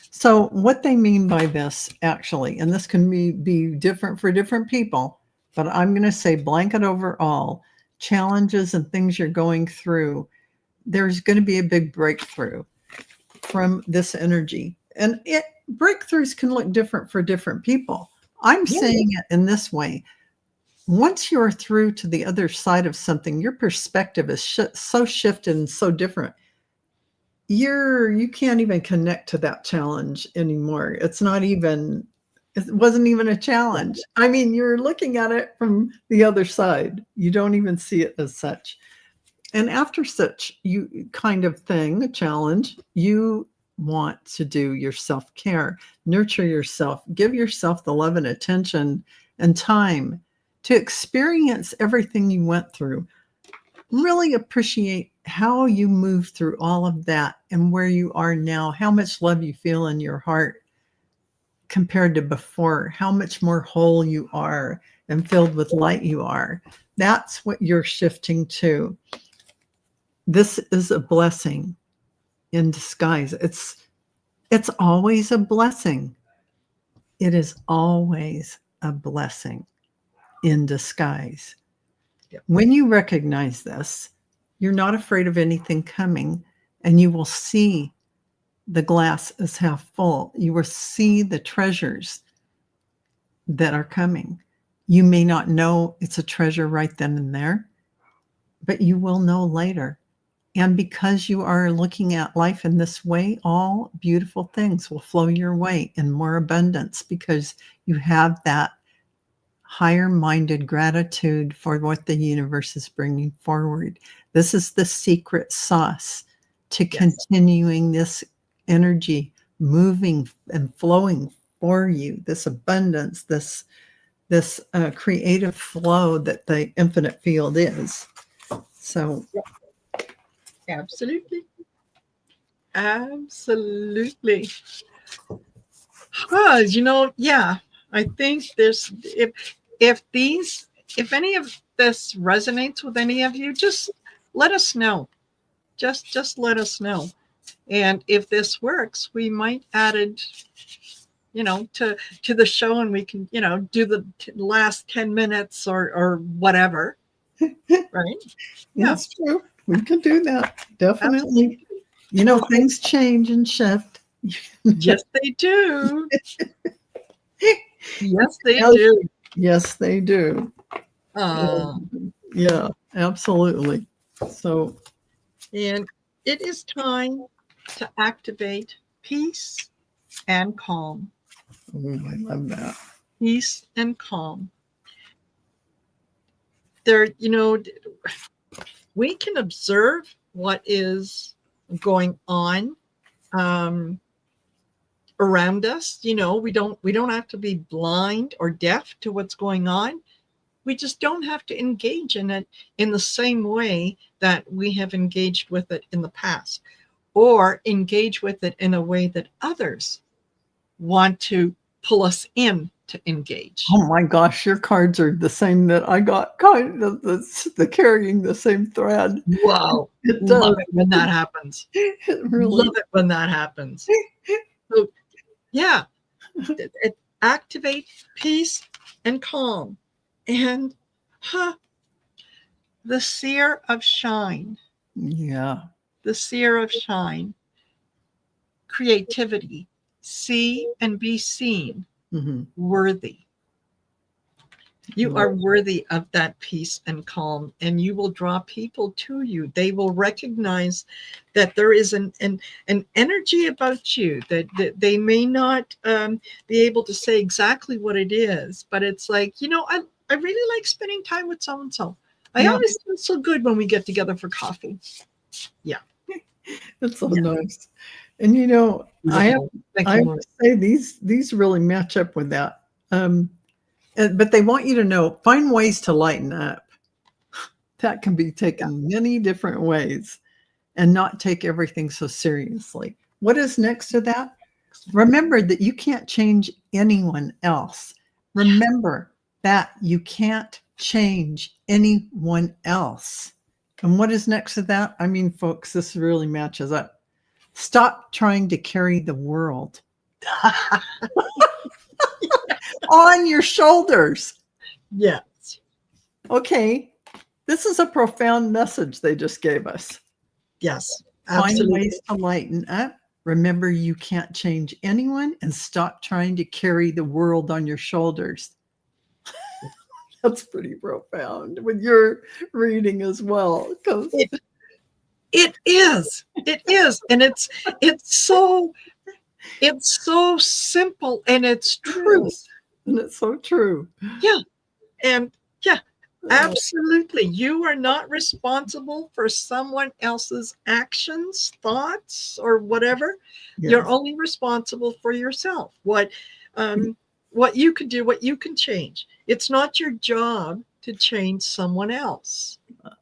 So what they mean by this, actually, and this can be different for different people, but I'm going to say blanket overall, challenges and things you're going through, there's going to be a big breakthrough from this energy. And breakthroughs can look different for different people. I'm saying it in this way. Once you're through to the other side of something, your perspective is so shifted and so different. You can't even connect to that challenge anymore. It wasn't even a challenge. I mean, you're looking at it from the other side. You don't even see it as such. And after such kind of thing, a challenge, you want to do your self-care, nurture yourself, give yourself the love and attention and time to experience everything you went through. Really appreciate how you moved through all of that and where you are now, how much love you feel in your heart compared to before, how much more whole you are and filled with light you are. That's what you're shifting to. This is a blessing in disguise. It's always a blessing. It is always a blessing in disguise. Yep. When you recognize this, you're not afraid of anything coming, and you will see the glass is half full. You will see the treasures that are coming. You may not know it's a treasure right then and there, but you will know later. And because you are looking at life in this way, all beautiful things will flow your way in more abundance because you have that higher-minded gratitude for what the universe is bringing forward. This is the secret sauce to continuing this energy moving and flowing for you, this abundance, this creative flow that the infinite field is. So absolutely. Absolutely. I think there's if any of this resonates with any of you, just let us know. Just let us know. And if this works, we might add it, to the show, and we can, do the last 10 minutes or whatever. Right? That's true. We can do that. Definitely. Absolutely. Things change and shift. Yes, they do. Yes, they do. Yes, they do. Yeah, absolutely. So, and it is time to activate peace and calm. Oh, I love that. Peace and calm. There, we can observe what is going on around us. We don't have to be blind or deaf to what's going on. We just don't have to engage in it in the same way that we have engaged with it in the past, or engage with it in a way that others want to pull us in to engage. Oh my gosh, your cards are the same that I got, kind of the carrying the same thread. Wow. It does. Love it when that happens. Really. Love it when that happens. So, yeah, activate peace and calm. And the seer of shine. Yeah. The seer of shine. Creativity. See and be seen. Mm-hmm. Worthy. You are worthy of that peace and calm, and you will draw people to you. They will recognize that there is an energy about you that they may not be able to say exactly what it is, but it's like, I really like spending time with so and so. I Yeah. always feel so good when we get together for coffee. Yeah. That's so Yeah. nice. And you know, I have Thank I you, have Lord. to say these really match up with that. But they want you to know, find ways to lighten up. That can be Yeah. taken many different ways and not take everything so seriously. What is next to that? Remember that you can't change anyone else. Remember that you can't change anyone else. And what is next to that? I mean, folks, this really matches up. Stop trying to carry the world on your shoulders. Yes. Okay, this is a profound message they just gave us. Yes. Find Absolutely. ways to lighten up. Remember, you can't change anyone, and stop trying to carry the world on your shoulders. That's pretty profound with your reading as well. It is. It is. And it's so simple and it's true. Yes, and it's so true. Yeah. And yeah, Uh, absolutely. You are not responsible for someone else's actions, thoughts, or whatever. You're yes, only responsible for yourself. What you can do, what you can change. It's not your job to change someone else.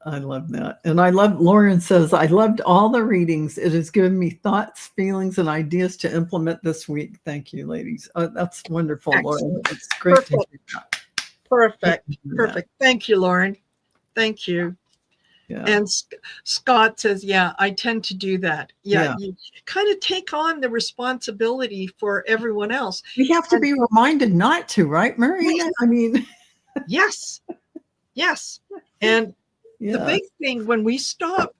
I love that. And I love, Lauren says, I loved all the readings. It has given me thoughts, feelings, and ideas to implement this week. Thank you, ladies. That's wonderful, Lauren. Excellent. It's great to Perfect. hear that. Perfect. Hear that. Perfect. Thank you, Lauren. Thank you. Yeah. And Scott says, yeah, I tend to do that. Yeah. You kind of take on the responsibility for everyone else. We have to be reminded not to, right, Marina? Yes. I mean, Yes. Yes. And the big thing when we stop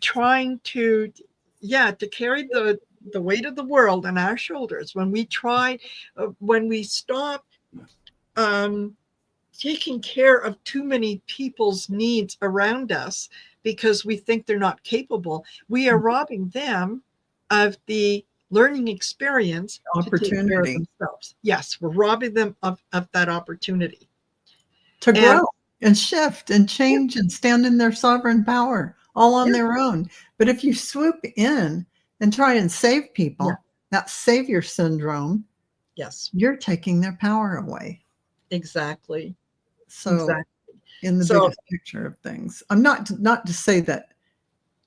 trying to carry the weight of the world on our shoulders, when we stop taking care of too many people's needs around us because we think they're not capable, we are robbing them of the learning experience to take care of opportunity themselves. Yes, we're robbing them of that opportunity to and grow and shift and change and stand in their sovereign power all on their own. But if you swoop in and try and save people, that savior syndrome, yes, you're taking their power away. exactly. So in the biggest picture of things, I'm not to say that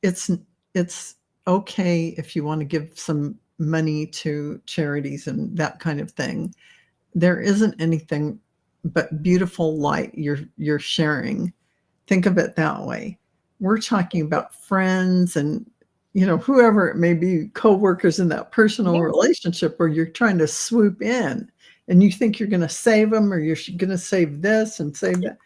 it's okay if you want to give some money to charities and that kind of thing. There isn't anything but beautiful light you're sharing. Think of it that way. We're talking about friends and whoever it may be, co-workers in that personal relationship where you're trying to swoop in and you think you're going to save them or you're going to save this and save that.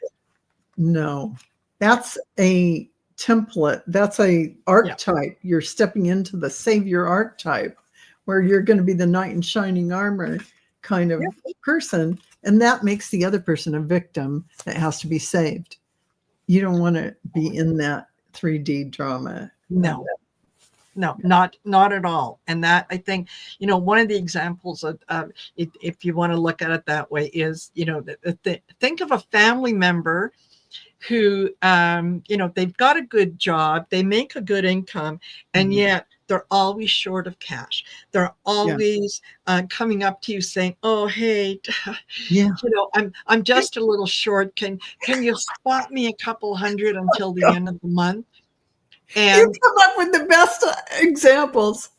No, that's a template. That's a archetype. You're stepping into the savior archetype where you're going to be the knight in shining armor kind of person. And that makes the other person a victim that has to be saved. You don't want to be in that 3D drama. No, not at all. And that, I think, one of the examples of if you want to look at it that way is, think of a family member who, they've got a good job, they make a good income, and yet they're always short of cash. They're always coming up to you saying, "Oh, hey, I'm just a little short. Can you spot me a couple hundred until the end of the month?" And you come up with the best examples.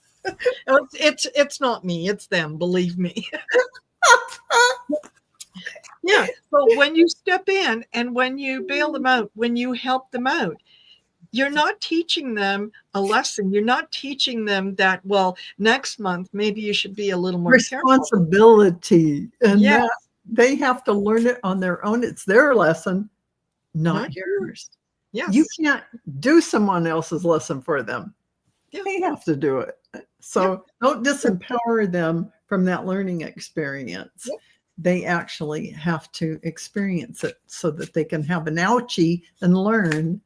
It's not me, it's them, believe me. Yeah. So when you step in and when you bail them out, when you help them out, you're not teaching them a lesson. You're not teaching them that, well, next month, maybe you should be a little more responsibility. And that they have to learn it on their own. It's their lesson, not yours. Yes. You can't do someone else's lesson for them. They have to do it. So don't disempower them from that learning experience. They actually have to experience it so that they can have an ouchie and learn.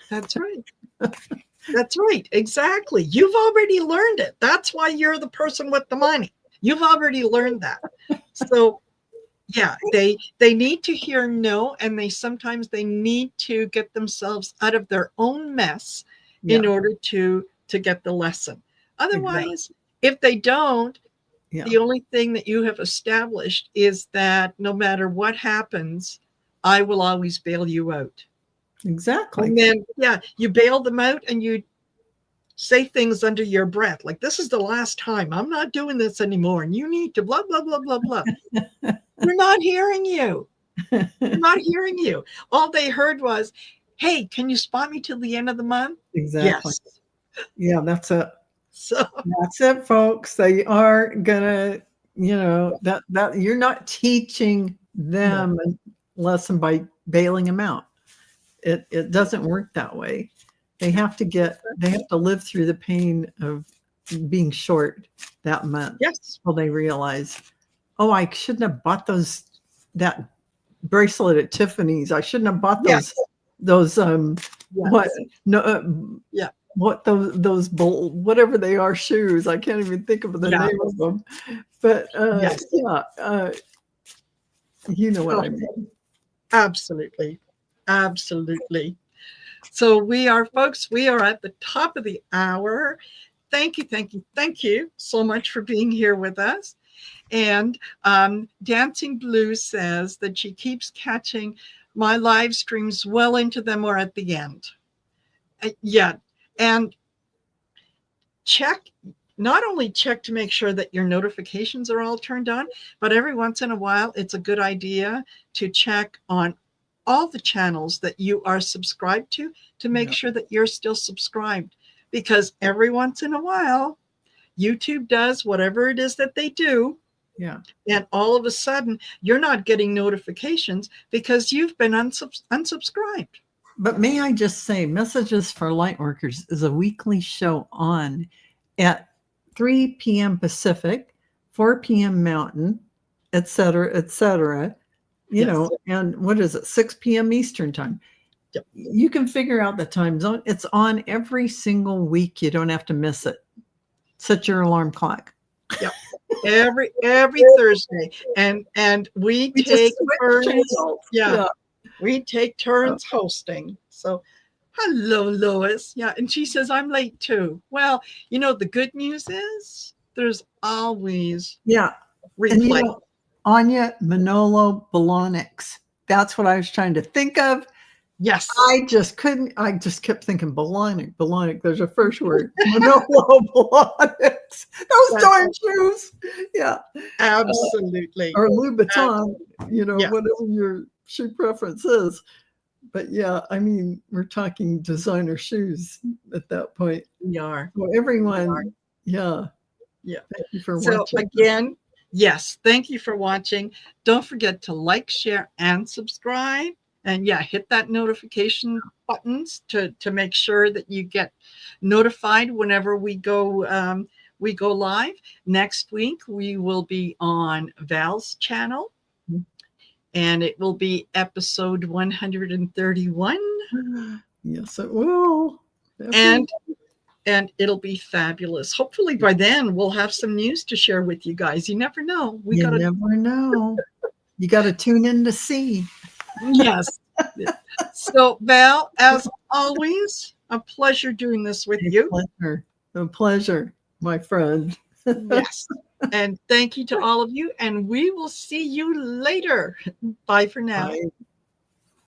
That's right. That's right. Exactly. You've already learned it. That's why you're the person with the money. You've already learned that. So Yeah, they need to hear no, and sometimes they need to get themselves out of their own mess in Yeah, order to get the lesson. exactly. Otherwise, if they don't, Yeah, the only thing that you have established is that no matter what happens, I will always bail you out. exactly. And then, yeah, you bail them out and you say things under your breath like, this is the last time. I'm not doing this anymore. And you need to blah, blah, blah, blah, blah. They're not hearing you. They're not hearing you. All they heard was, hey, can you spot me till the end of the month? Exactly. Yes. Yeah, that's it. So, That's it, folks. They are gonna, that you're not teaching no. them a lesson by bailing them out. It doesn't work that way. They have to live through the pain of being short that month Yes. till they realize, oh, I shouldn't have bought that bracelet at Tiffany's. I shouldn't have bought Yes. those what Yes. no Yeah. what those whatever they are shoes. I can't even think of the Yeah. name of them. But Yes. yeah, you know what I mean. Absolutely. Absolutely. So we are, folks, we are at the top of the hour. Thank you, thank you, thank you so much for being here with us. And Dancing Blue says that she keeps catching my live streams well into them or at the end. Yeah. And not only check to make sure that your notifications are all turned on, but every once in a while, it's a good idea to check on all the channels that you are subscribed to make sure that you're still subscribed. Because every once in a while, YouTube does whatever it is that they do. Yeah. And all of a sudden, you're not getting notifications because you've been unsubscribed. But may I just say, Messages for Lightworkers is a weekly show on at 3 p.m. Pacific, 4 p.m. Mountain, et cetera, et cetera. And what is it, 6 p.m. Eastern time? Yep. You can figure out the time zone. It's on every single week. You don't have to miss it. Set your alarm clock. Yep. Every Thursday. And we take turns. Yeah. We take turns hosting. So hello, Lois. Yeah. And she says, I'm late too. Well, the good news is there's always replay. And Anya Manolo Bolonix. That's what I was trying to think of. Yes. I just kept thinking Bolonic. There's a first word. Manolo Bolonix. Those darn shoes. Yeah. Absolutely. Or Louboutin, Absolutely. whatever your shoe preference is. But yeah, I mean, we're talking designer shoes at that point. We are. So everyone, yeah. Thank you for watching. So again, yes, thank you for watching. Don't forget to like, share, and subscribe. And hit that notification buttons to make sure that you get notified whenever we go live. Next week, we will be on Val's channel. And it will be episode 131. Yes, it will. And it'll be fabulous. Hopefully by then we'll have some news to share with you guys. You never know. You never know. You got to tune in to see. Yes. So Val, as always, a pleasure doing this with you. A pleasure, my friend. Yes. And thank you to all of you. And we will see you later. Bye for now. Bye.